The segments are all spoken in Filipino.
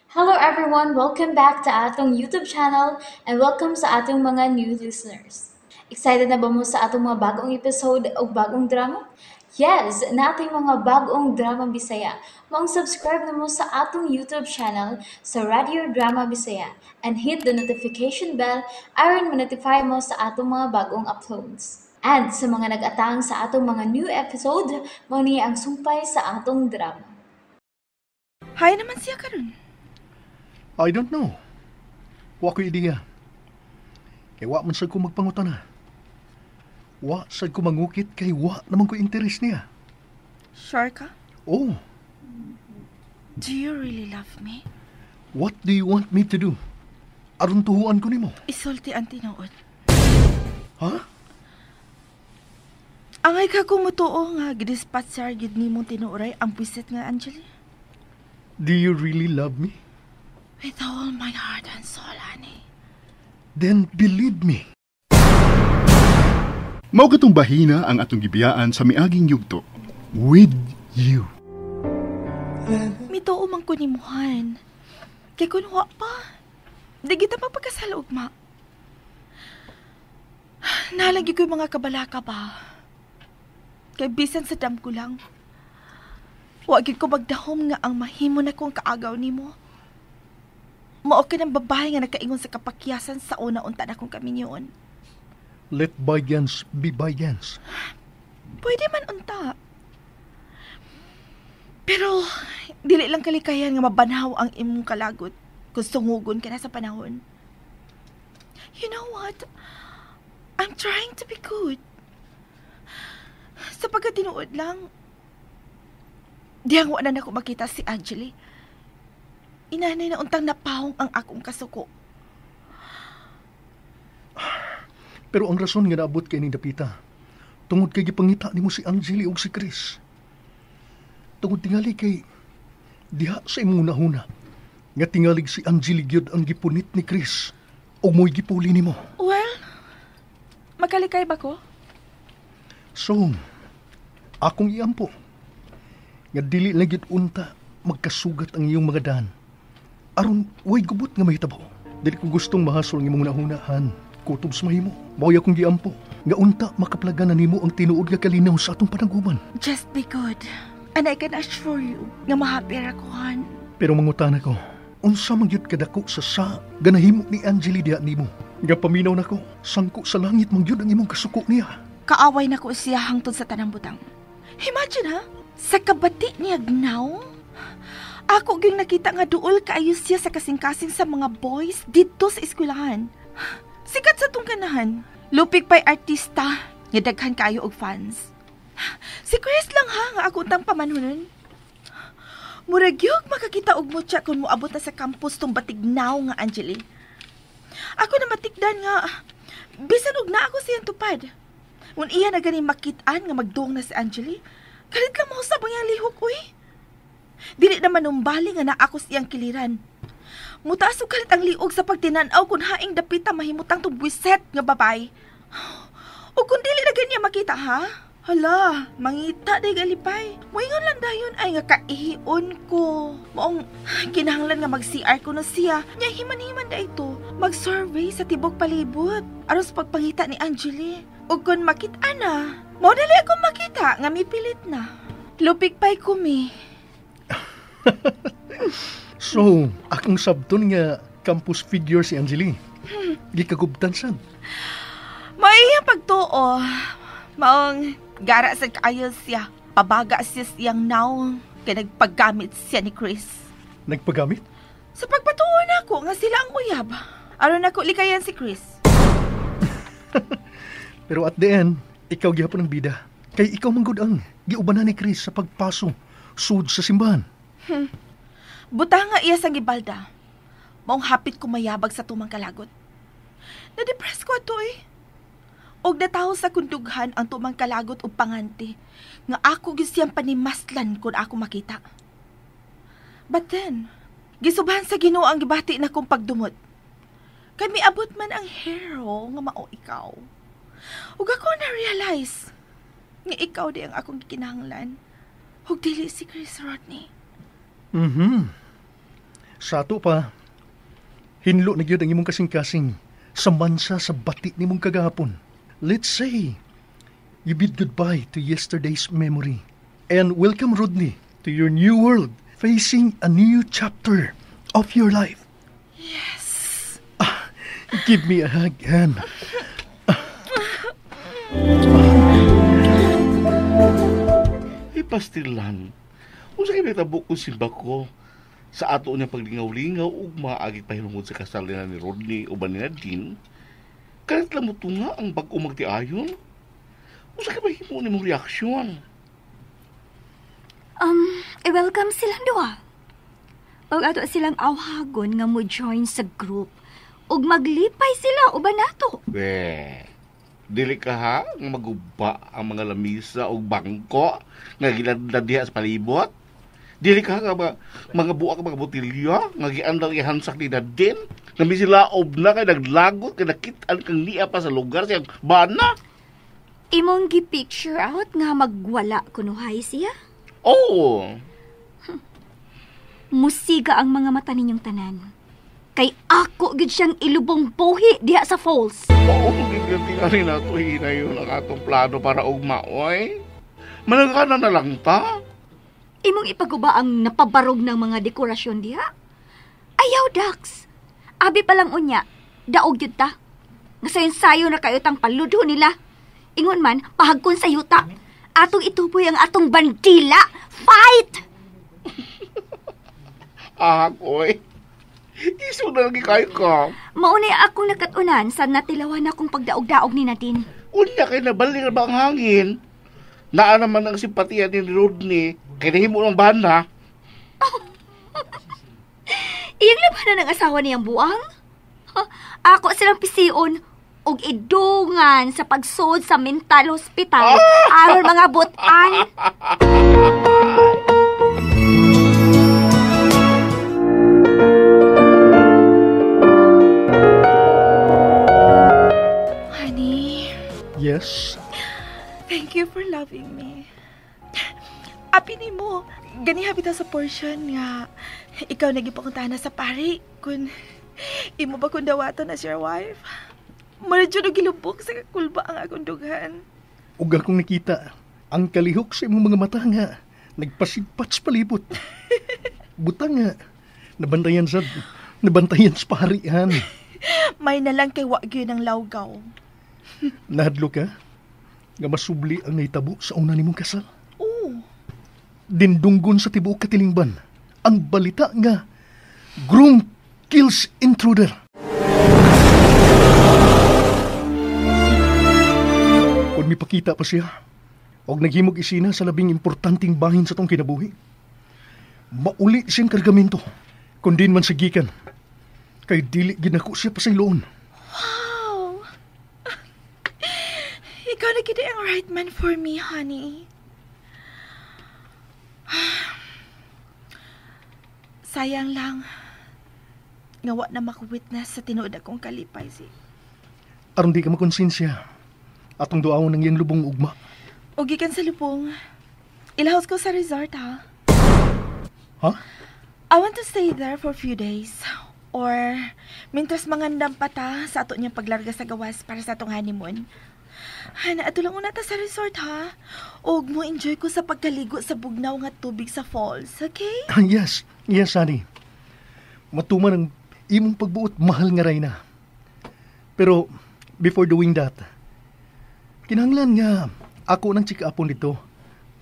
Hello everyone! Welcome back to atong YouTube channel and welcome sa atong mga new listeners. Excited na ba mo sa atong mga bagong episode o bagong drama? Yes, na ating mga bagong drama Bisaya. Mag-subscribe na mo sa atong YouTube channel sa Radio Drama Bisaya and hit the notification bell aron ma-notify mo sa atong mga bagong uploads. And sa mga nag-atang sa atong mga new episode, mo ni ang sumpay sa atong drama. Hay naman siya karon. I don't know. Wa ko ideya. Kay wa man sad ko magpangutana. Wa sad ko mangukit kay wa naman ko interes niya. Sure ka? Oh, Do you really love me? what do you want me to do? Aron tuhuan ko nimo. Isulti ang tinuod. Ha? Angay ka kumutuo nga gidispatcher gid nimo tinuoray ang pisit nga Angeli. Do you really love me? With all my heart and soul, honey. Then believe me. Mao katong bahina ang atong gibiyaan sa miaging yugto. With you. Mituo man ko nimuhan. Kay kun wa pa. Di kita mapagkasala ugma. Nalagi ko yung mga kabalaka ba. Kay bisan sa dam ko lang. Wagid ko magdahom nga ang mahimo na kong kaagaw nimo. Mao ka ng babae nga nakaingon sa kapakyasan sa una-unta na kong kaminyoon. Let bygones be bygones. Pwede man unta. Pero, dili lang kalikayan nga mabanhaw ang imong kalagot kung sungugon ka na sa panahon. You know what? I'm trying to be good. Sa pagkatinuod lang, diyang wala na ako makita si Angeli. Inanay na untang napahong ang akong kasuko. Pero ang rason nga naabot kay ni Dapita, tungod kay gipangita nimo si Angeli ug si Chris. Tungod tingali kay diha sa imong nahuna nga tingalig si Angeli gyud ang gipunit ni Chris ug mo'y gipuli nimo. Well, makalikay ba ko? So, akong iampo nga dili na gyud unta magkasugat ang iyong mga daan. Aron way gubot nga mahitabo. Dili ko gustong mahasol ng imong nahunahan. Kutob sa mahimo. Mao akong giampo nga unta makaplagan na nimo ang tinuod nga kalinaw sa atong panaguban. Just be good. And I can assure you nga mahapir ako, Han. Pero mangutana ko, unsa man gyud kadako sa ganahimo ni Angeli diha nimo? Nga paminaw nako, sangko sa langit man gyud ang imong kasuko niya. Kaaway na ko siya hangtod sa tanang butang. Imagine ha, sa kabati niya gnaw, ako gyud nakita nga duol kaayo siya sa kasing-kasing sa mga boys dito sa eskwelahan. Sikat sa tong ganahan. Lupig pa'y artista, nga daghan kaayo og fans. Si Chris lang ha, nga ako tang pamanunan. Murag yug makakita og mutya kung moabot na sa campus tong batignaw nga Angeli. Ako na matikdan nga, bisan og na ako siyang tupad. Kung iya na ganing makitaan nga magduong na si Angeli, kalit lang mahusap ang iyang lihok, uy. Dili naman numbali nga na ako siyang kiliran. Mutaso kalit ang liog sa pagtinanaw kung haing dapita mahimutang tong buwiset nga babay. O kung dili na ganyan makita, ha? Hala, mangita day galipay. Moingon lang dayon ay nga kaihion ko. Maong kinahanglan nga mag-CR ko na siya. Nya himan-himan da ito. Mag-survey sa tibok palibot. Aron sa pagpangita ni Angeli. O kung makita na, mo dali akong makita nga mipilit na. Lupig pa'y kumi. So, akong sabton nga campus figure si Angeli. Gikagubtan sad. Maiyang pagtuo. Maong gara sa kaayo siya. Pabaga siya siyang now. Kaya nagpaggamit siya ni Chris. Nagpagamit? Sa pagpatuon ako nga sila ang uyab. Aron ako likayan si Chris. Pero at the end, ikaw gihapon ang bida. Kay ikaw manggod ang giubanan ni Chris sa pagpaso sud sa simbahan. Buta nga iya sang gibalda. Maong hapit ko mayabag sa tumang kalagot. Na-depress ko ato eh. Og nataho sa kundughan ang tumang kalagot o panganti nga ako gisiyang panimaslan kung ako makita. But then, gisubhan sa Ginoo ang gibati na kong pagdumot. Kay miabot man ang hero nga mao ikaw. Ug ako na-realize nga ikaw di ang akong gikinahanglan. Ug dili si Chris Rodney. Sa ato pa, hinlo na gyud ang imong kasing-kasing sa mansa sa bati nimong kagahapon. Let's say, you bid goodbye to yesterday's memory and welcome Rodney to your new world, facing a new chapter of your life. Yes. Give me a hug, Han. Pastilan. Kung sa kinitabo kong simba ko, sa ato niya paglingaw-lingaw ug maagit pahilungod sa kasal nila ni Rodney o ba ni Nadine, kahit lang mo nga ang bag-o magtiayon. Kung sa kabahimo ni mong reaksyon. I-welcome silang duha. Pag ato silang awhagon nga mo join sa group, ug maglipay sila uban nato. Dili ka ha nga maguba ang mga lamisa o bangko nga giladlad diha sa palibot. Dili ka nga mga buak mga botilya nga giandang ihansak ni Nadine. Nami sila na kay naglagot kay nakitaan kang niya pa sa lugar siyang bana. Imong gi-picture out nga magwala kunuhay siya? Oo. Musiga ang mga mata ninyong tanan. Kay ako gid siyang ilubong buhi diha sa falls. Oo, giganti na ito hinayon ang atong plano para ugma, oy. Managana na lang ta. Imong ipaguba ang napabarog ng mga dekorasyon diha? Ayaw, Dax. Abi pa lang unya, daog yun ta. Ngasayon-sayo na kayo tang paludho nila. Ingon man, pahagkon sa yuta. Atong ituboy ang atong bandila. Fight! Oy. Iso na lagi kayo ka. Maunay akong nakatunan sa natilawan akong pagdaog-daog ni Nadine. Unya kay nabaling ba ang hangin? Naa naman ang simpatiya ni Rodney. Kaya nahimo ng bana. Iyang labanan ng asawa niyang buwang? Ako silang pisiun og idungan sa pagsud sa mental hospital aron mga butan. Honey, Yes? thank you for loving me. Api ni mo, ganiha bitaw sa portion nga ikaw nagipakuntahan na sa pari kung imo ba kung dawaton as your wife. Maradyo na gilubok sa kakulba ang akong dughan. Ug akong nakita ang kalihok sa imong mga mata nga nagpasigpats palibot. Butang nga nabantayan sa parihan. May nalang kay wagyo ng lawgaw. Nahadlo ka nga masubli ang nahitabo sa una nimong kasal. Oo. Dindunggon sa tibuok katilingban ang balita nga groom kills intruder. Kung mipakita pa siya og naghimog isina sa labing importanteng bahin sa tong kinabuhi, mauli siyang kargamento kung din man sagikan kay dili ginako siya pa sa iloon. Wow! Ikaw na gid ang right man for me, honey. Sayang lang nga wa na maka-witness sa tinuod akong kalipay si. Aron di ka makonsensya atong duawon ng iyang lubong ugma. O gikan sa lubong, ilahos ko sa resort, ha? Ha? I want to stay there for a few days. Or, mintas mangandam pa ta sa ato niyang paglarga sa gawas para sa atong honeymoon. Hana, ato lang una ta sa resort, ha? Og mo enjoy ko sa pagkaligo sa bugnaw nga tubig sa falls, okay? Yes, honey. Matuman ang imong pagbuot mahal nga Rayna. Pero, before doing that, kinahanglan nga ako nang chika-apon dito.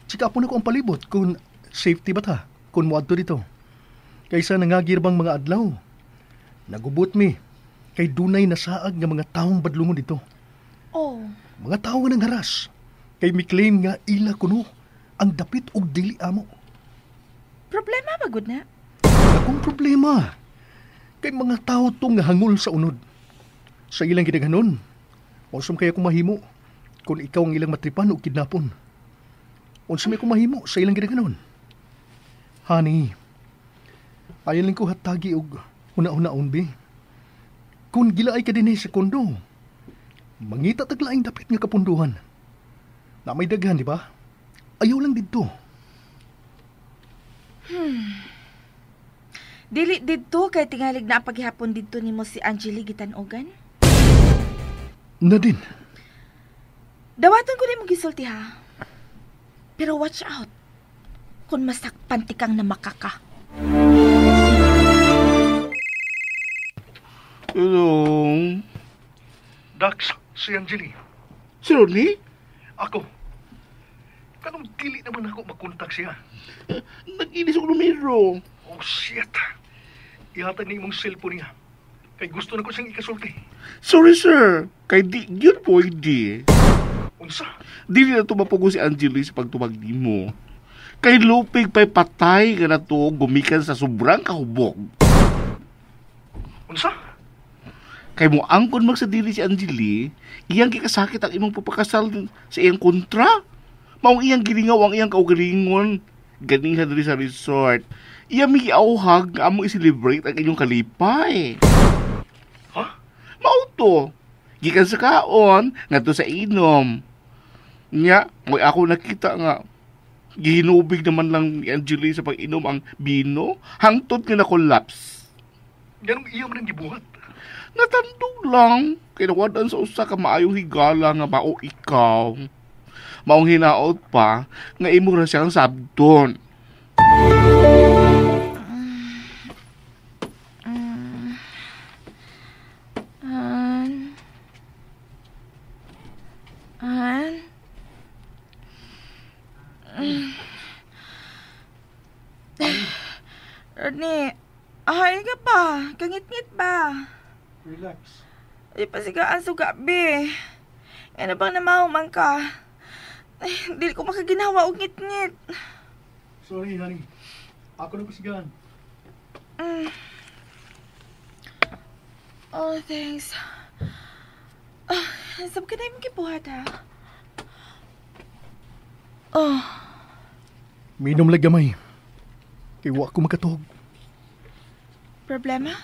Chika-apon ako ang palibot kung safety ba ta, kung muadto dito. Kaysa nangagirbang mga adlaw. Nagubot mi, kay dunay nasaag nga mga taong badlungon dito. Oh, Mga tao nga nang haras. Kay mi claim nga ila kuno ang dapit og dili amo. problema ba gud na? Akong problema. Kay mga tao tong nga hangol sa unod. Sa ilang gidaghanon, unsam kaya kung mahimo kung ikaw ang ilang matripan o kidnapon. Unsam may kumahimo sa ilang gidaghanon. Honey, ayon lang ko hatagi og una-unaon bi. Kung gilaay ka din sa kondo, mangita taglaing dapit nga kapunduhan. Na may daghan, di ba? Ayaw lang dito. Dili dito kay tingalig na ang paghihapon dito nimo si Angeli Gitanugan. Nadine, Dawaton ko na mong gisulti ha. Pero watch out. Kung masakpan ti kang na makaka. Tulong. Dax, si Angeli. Si Ronnie? Ako. Kanong dili naman ako makontak siya. Nag-inis ako numero. Oh, shit. Ihatag na imong cellphone niya. Kay gusto na ko siyang ikasulti. Sorry, sir. Kay di yun pwede. Unsa? Dili na tumapugo si Angeli sa pagtumag mo. Kay lupig pa'y patay ka na to gumikan sa sobrang kahubog. Unsa? Kay mo angkon magsadili si Angeli, iyang kikasakit ang imong papakasal sa iyang kontra. Maong iyang gilingaw ang iyang kaugalingon. Ganihan rin sa resort. Iyang may auhag nga among i-celebrate ang inyong kalipay. Ha? Mauto. Gikan sa kaon, nga to sa inom. Nya, may ako nakita nga, gihinubig naman lang ni Angeli sa pag-inom ang bino, hangtod nga na-collapse. Ganong iya man ang gibuhat. Natandog lang, kinawadan sa usa ka maayong higala nga mao ikaw. Maong hinaot pa, nga imo ra siyang sabdon. Rodney, ahay ka pa. Kangit-ngit ba? Relax. Di pa sigaan suga, be. Ano bang namahuman ka? Ay, dili ko makaginawa og ngit-ngit. Sorry, honey. Ako na pasigaan. Oh, thanks. Sab ka na yung gibuhat, ha? Oh, Minom lang gamay. Kay wa ko makatuhog. problema?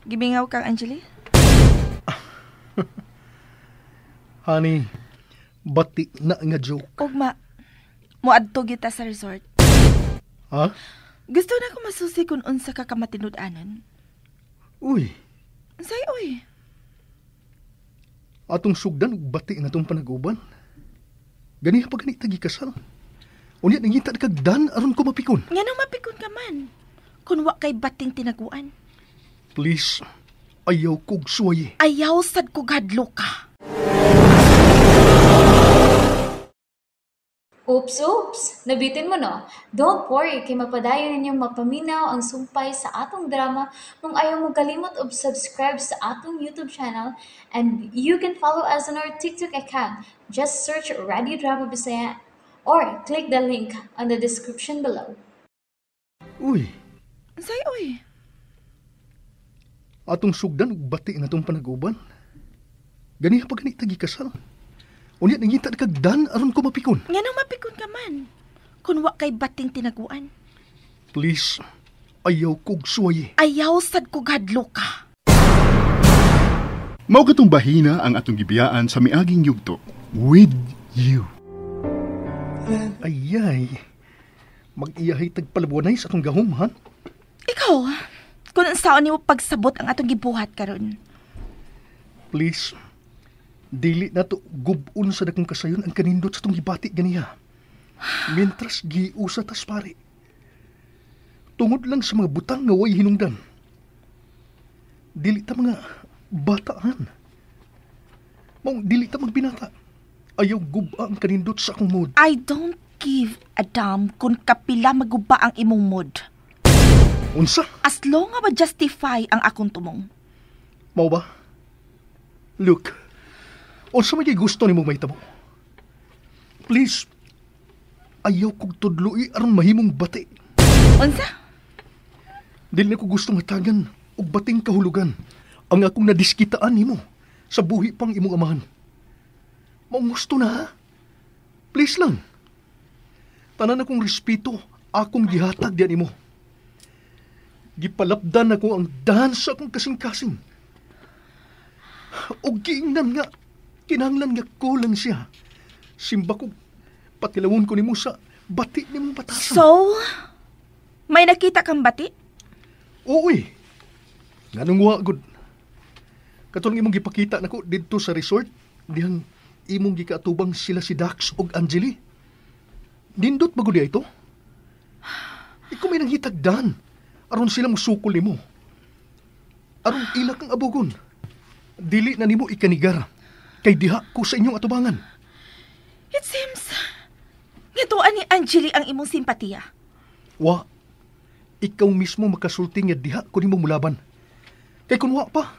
Gibingaw kang Angeli? Honey, bati na nga joke. Ugma, muadto kita sa resort. Ha? Gusto na ko masusi kung unsa ka kamatinud-anan. Uy, Say, uy. atong sugdan ug bati na tong panag-uban. Ganiha pa ganit tagi kasal. Unya nangita kag dan aron ko mapikon. Nga nang mapikon ka man. Kung wa kay bating tinaguan. Please, ayaw kog suwaye. Ayaw sad ko gadlo ka. Oops! Nabitin mo no? Don't worry, kay mapadayon ninyong mapaminaw ang sumpay sa atong drama kung ayaw mo kalimot og subscribe sa atong YouTube channel and you can follow us on our TikTok account. Just search Radio Drama Bisaya or click the link on the description below. Uy, Say, uy. atong sugdan ug bati na tong panag-uban. Ganiha pa ganit tagi kasal. Unya nangita kag dan aron ko mapikon. Nga nang mapikon ka man. Kung wa kay bating tinaguan. Please, ayaw kog suwaye. Ayaw sad ko gadlo ka. Mao katong bahina ang atong gibiyaan sa miaging yugto. With you. Ayay. Mag-iyahay tagpalabuanay sa atong gahom, ha? Ikaw, kung saan ni mo pagsabot ang atong gibuhat karon. Please, dili na to gubun sa dakong kasayon ang kanindot sa itong gibati ganiha. Mientras giusa tas pare. Tungod lang sa mga butang nga way hinungdan. Dili ta mga bataan. Maong dili ta magbinata. Ayaw guba ang kanindot sa akong mood. I don't give a damn kung kapila maguba ang imong mood. Unsa? As long nga ma-justify ang akong tumong. Mao ba? Look, unsa may gusto nimo mahitabo? Please, ayaw kog tudloi aron mahimong bati. Unsa? Dili na ko gustong hatagan og bating kahulugan ang akong nadiskitaan nimo sa buhi pang imong amahan. Maong gusto na, ha? Please lang. Tanan akong respeto, akong gihatag diyan imo. Gipalapdan ako ang dahan sa akong kasing-kasing. O giingnan nga, kinahanglan nga kulang siya. Simba ko, patilawon ko nimo sa bati nimong batasan. So, May nakita kang bati? Uy, nganong wa gud. Katulong imong gipakita nako didto sa resort, dihang imong gikaatubang sila si Dax ug Angeli. Nindot ba gud ito? Ikaw may nanghitagdan aron sila musukol nimo. Aron ila kang abugon. Dili na nimo ikanigara kay diha ko sa inyong atubangan. It seems ngituan ni Angeli ang imong simpatiya. Wa, ikaw mismo makasulti nga diha ko nimo mulaban. Kay kun wa pa,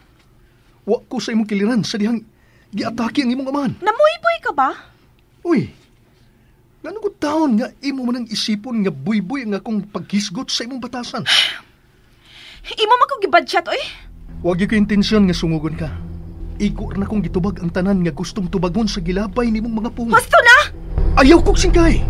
wa ko sa imong kiliran sa dihang giatake ang imong amahan. Namuy-buy ka ba? Uy, nanugod taon nga imo man ang isipon nga buy-buy nga akong paghisgot sa imong batasan. Imo man kong gibadsyat, oy. Huwag yung intensyon nga sungugon ka. Igo na kong gitubag ang tanan nga gustong tubagon sa gilabay nimong mga pungo. Gusto na! Ayaw kong singgay!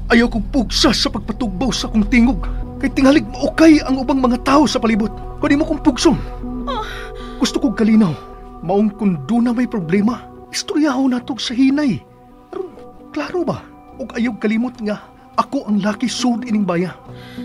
Ayaw kong pugsa sa pagpatugbaw sa kong tingog. Kay tingalig maukay ang ubang mga tao sa palibot. Kunin mo kong pugsong. Gusto kong kalinaw. Maong kung doon na may problema, istoryaho na sa hinay. Pero, klaro ba? O ayaw kalimot nga, ako ang laki sud ining baya.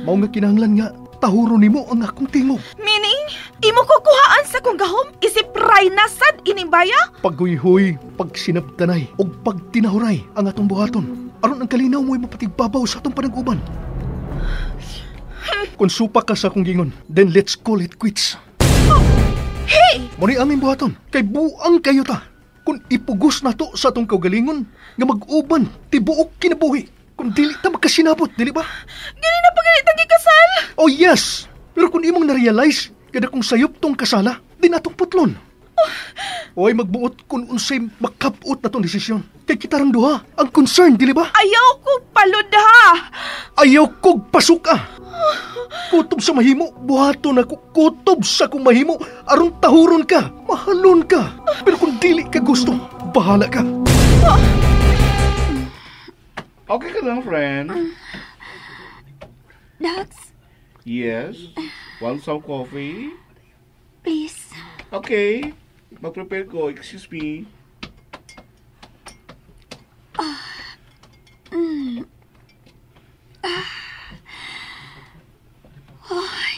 Maong nga kinahanglan nga, tahuro nimo ang akong tingog. Meaning, imo kukuhaan sa kong gahom isip raynasad ining baya? Paghuy-huy, pagsinabtanay, o pagtinahuray ang atong buhaton. Aron ang kalinaw mo'y mapatigbabaw sa atong panag-uban. Kung supa ka sa akong gingon, then let's call it quits. Hey! Muni aming buhaton, kay buang kayo ta. Kung ipugos na to sa atong kaugalingon, nga mag-uban, tibuok kinabuhi. Kung dili ta magkasinabot, dili ba? Gani na pagalit ang ikasal? Oh yes! Pero kung imong na-realize, kada kung sayop tong kasala, di na tong putlon. Oy, magbuot kung unsay makapot na tong desisyon. Kay kitarang duha, ang concern, dili ba? Ayaw ko paludha! Ayaw kog pasuka! Kutob sa mahimo, buhaton ako. Kutob sa kung mahimo, aron tahuron ka, mahalon ka. Pero kung dili ka gusto, bahala ka. Okay ka lang, friend? Dax, Yes? Want some coffee? please. Okay. Mag-prepare ko. Excuse me.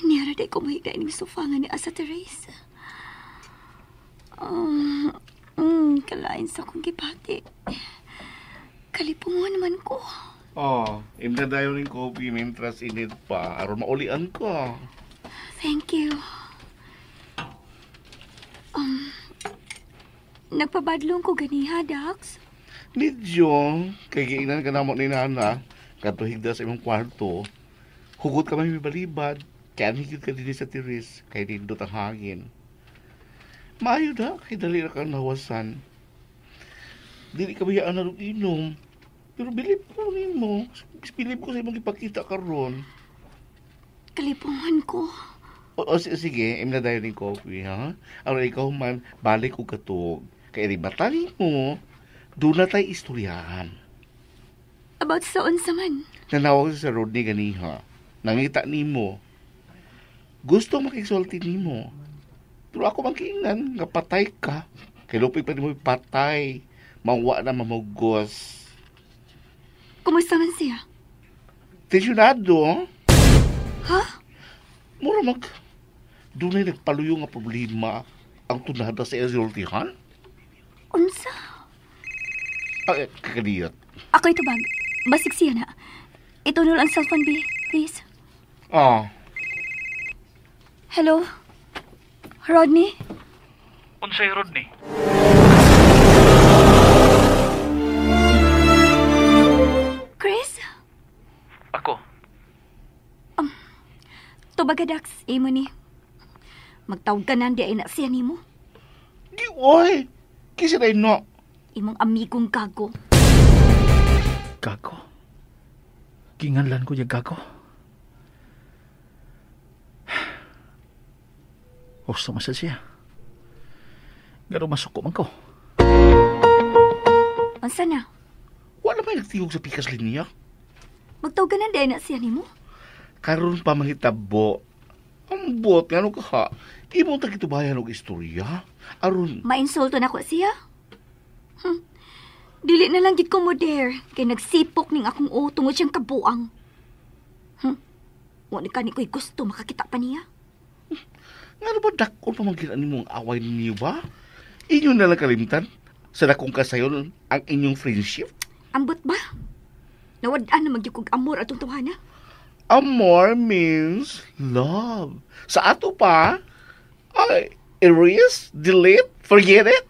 Niyara day ko mahiga ining sofa nga ni Asa Teresa. Kalain sa akong gipati. Kalipungon naman ko. Oh, imna dayon ng coffee mintras init pa. Aron maulian ko. Thank you. Nagpabadlong ko ganiha, Dax. Medyo, kay giinan ka na mo ni Nana, katuhigda sa imong kwarto, hugot ka may balibad, kaya higit ka din sa tiris, kay nindot ang hangin. Maayo na, kay dali na kang nawasan. Dili ka bayaan na inom, pero bilib ko rin mo. Bilib ko sa imong ipakita karon. Kalipungan ko. Sige, imna dayon ng coffee, ha? Aron ikaw man, balik ko katog. Kaya rin matali mo, doon na tayo istoryahan. About sa unsa man. Nanawag sa Rodney ganiha. Nangita ni mo. Gusto makiksulti ni mo. Pero ako magkiingnan, nga patay ka. Kay lupig pa ni mo patay. Mawa na mamugos. Kumusta man siya? Tensyonado. Ha? Mura dunay nagpaluyo nga problema ang tunada sa isultihan. Unsa? Kakaliyot. Ako itubag. Basig siya na. Itunol ang cellphone, B, please. Hello? Rodney? Unsay Rodney? Chris? Ako. Tubaga, Dax. Imo ni. Magtawag ka na, di ay na siya ni mo. Di, oy! Kisi na ino. Imong amigong gago. Gago. Kinganlan ko yung gago. Gusto masal siya. Garo masuko man ko. Unsa na? Wala ba nagtiyog sa pikas linya? Magtawag ka na, di ay na siya ni mo. Karon pa mahitabo. Ang bot nga ka ha. Imong tagitubayan og istorya. Aron, Mainsulto na ko siya. Dili na lang gid ko mo dare. Kay nagsipok ning akong tungod siyang kabuang. Wala ka ni ko'y gusto makakita pa niya. Nga ba dakon pa magkinaan mong away ninyo ba? Inyo na lang kalimtan sa dakong kasayon ang inyong friendship. Ambot ba? Nawadaan na magyukog amor atong tuhana. Amor means love. Sa ato pa, ay, erase, delete, forget it.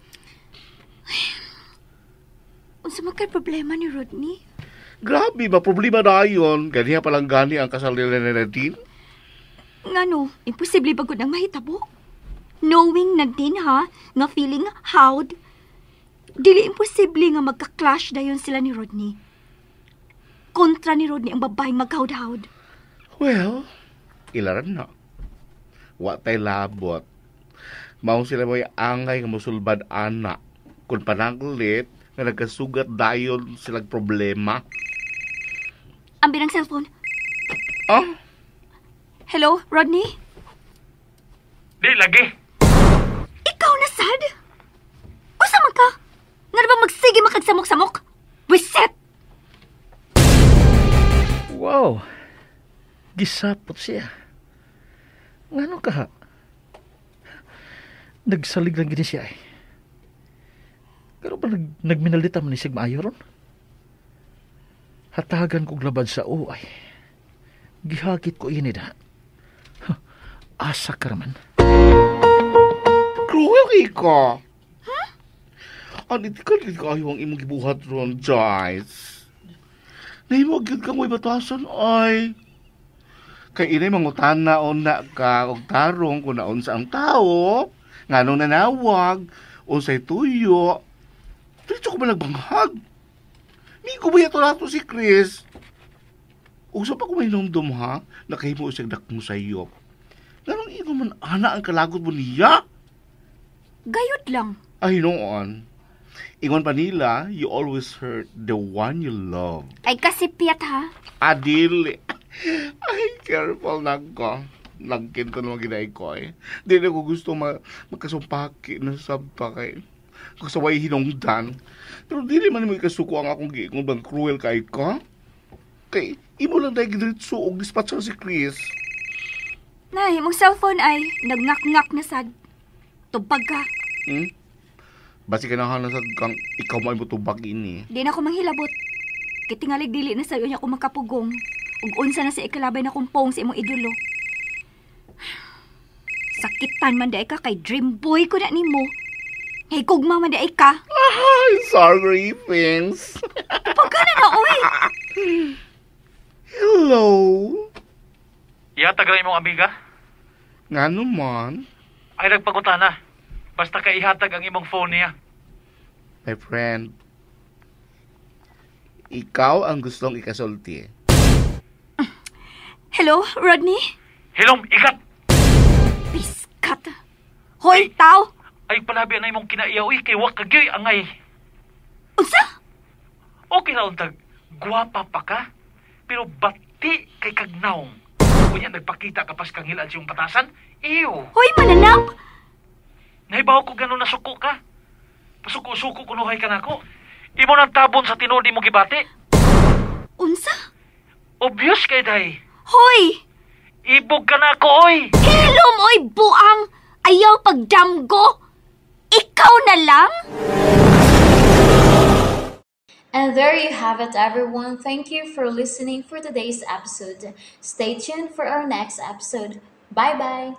Unsa man kay problema ni Rodney? Grabe, problema na yun. Ganiya palang gani ang kasal nila ni Nadine. Ngano, imposible ba gud ang mahitabo? Knowing Nadine ha, nga feeling howd, dili imposible nga magka-clash dayon sila ni Rodney. Kontra ni Rodney ang babaeng maghawd-hawd. Well, ilaran na. Wa tay labot. Mao sila mo'y angay nga musulbad ana. Kung pananglit, nga nagkasugat dayon silang problema. Ambi ng cellphone. Ah? Hello, Rodney? Di lagi. Ikaw na sad? Usa man ka? Nga na ba magsige makagsamok-samok? Reset! Wow. Gisapot siya. Ngano ka? Nagsalig lang gini siya eh. Pero ba nagminalita man ni Sigmaayo ron? Hatagan kong labad sa uay. Gihagit ko ini na. Asa ka raman. Cruel ka. Huh? Anit ka ayaw ang imong gibuhat ron, Joyce. Nahimog yun ka mo'y batasan, ay. Kay inay mangutana o na ka og tarong kung naon sa ang tao, nga nung nanawag, o sa'y tuyo. Dito ko ba nagbanghag? Ni ko ba yato nato si Chris? Usap ako may nomdom ha, nakahimo siyang dakmo sa iyo. Nga nung ino man ana ang kalagot mo niya? Gayod lang. Ay noon. Ingon pa nila, you always hurt the one you love. Ay kasi piyat ha. Adili. Ay, careful na ko. Nagkin ko naman ginay ko eh. Di na ko gusto magkasumpaki na sabta kay. Kasaway hinungdan. Pero di naman mo ikasuko ang akong giingon bang cruel kay ko. Kay, imo lang dahil gidiritso o dispatcher si Chris. Nay, mong cellphone ay nagngak-ngak na sad. Tubag ka. Basi ka na sa kang ikaw mo ay butubag ini. Di na ako manghilabot. Kitingalig dili na sa'yo niya ako makapugong. Ug unsa na sa ikalabay na kumpong sa imong idolo. Sakitan man daay ka kay dream boy ko na nimo. Hey, kugma man daay ka. Ay, sorry, Pings. Pagka na oy. Hello. Ihatag lang imong amiga. Nga naman, Ay nagpangutana. Basta ka ihatag ang imong phone niya. my friend. Ikaw ang gustong ikasulti. Hello, Rodney? Hilom, ikat! Piskat. Hoy, tao. Ay palabi na imong kinaiyaw kay wakagyoy angay. Unsa? Okay na untag, guwapa pa ka, pero bati kay kagnaong. Kunya nagpakita kapas kang hilad siyong patasan, iyo. Hoy, mananap. Nahibaw ko gano'n nasuko ka. Pasuko-suko kunuhay ka nako. Imo nang tabon sa tinodi mo gibati. Unsa? Obvious kay day. Hoy! Ibog ka na ako, oy! Hilom, oy, buang! Ayaw pagdamgo! Ikaw na lang? And there you have it, everyone. Thank you for listening for today's episode. Stay tuned for our next episode. Bye bye.